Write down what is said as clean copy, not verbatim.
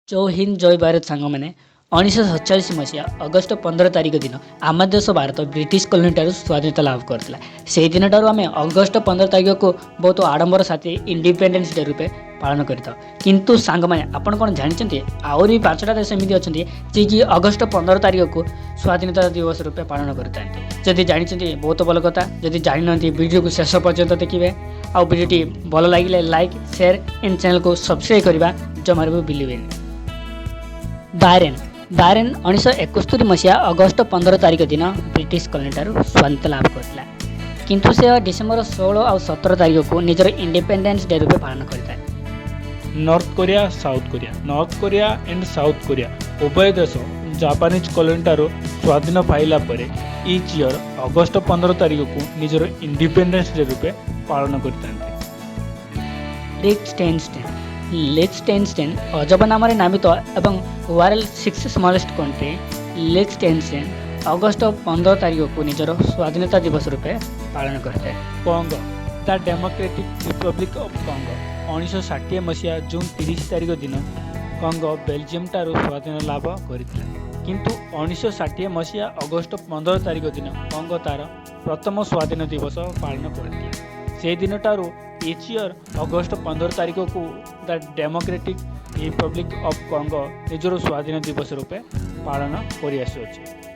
जय हिंद जय भारत सांग मैंने 1947 मसीहा अगस्ट 15 तारिख दिन आम देश भारत ब्रिटिश कॉलोनी ठार स्वाधीनता लाभ करता से दिन ठार आम अगस्ट 15 तारिख को बहुत आडंबर साथ इंडिपेंडेंस डे रूपे पालन करता किंतु सांग मैंने आपन कौन जानते आउर भी 5टा देश एमती अच्छा जी कि अगस्ट 15 तारिख को स्वाधीनता दिवस रूपे पालन करता जदि जानते बहुत भल कथा जदि जानी वीडियो को शेष पर्यंत देखिए आ वीडियोटी भल लगे लाइक शेयर एंड चैनल को सब्सक्राइब करने जमार भी भूलें। बारेन 1971 मसीहा अगस्ट 15 तारिख दिन ब्रिटिश कॉलोनी ठार स्वाधीनता लाभ करता किंतु से डिसेम्बर 16 और 17 तारिख को निजर इंडिपेंडेंस डे रूपे पालन करता है। North Korea and south Korea उभय देश जापानीज कॉलोनी ठार स्वाधीन पाइला परे ईच ईयर अगस्ट 15 तारिख को निजर इंडिपेंडेंस डे रूपे पालन करते। लिechtenstein अजब नाम नामित एवं वर्ल्ड 6 स्मॉलेस्ट कंट्री लिechtenstein अगस्ट 15 तारिख को निजर स्वाधीनता दिवस रूपे पालन करते हैं। Congo the democratic Republic of Congo 1960 मसीहा जून 30 तारिख दिन कॉन्गो बेल्जियम ठार स्वाधीन लाभ करथिला किंतु 1960 मसीहा अगस्ट 15 तारिख दिन कॉन्गो तार प्रथम स्वाधीन दिवस पालन करथिला से दिन ठारू ईच ईयर अगस्ट 15 तारिख को the democratic Republic of Congo निजर स्वाधीन दिवस रूपे पालन कर।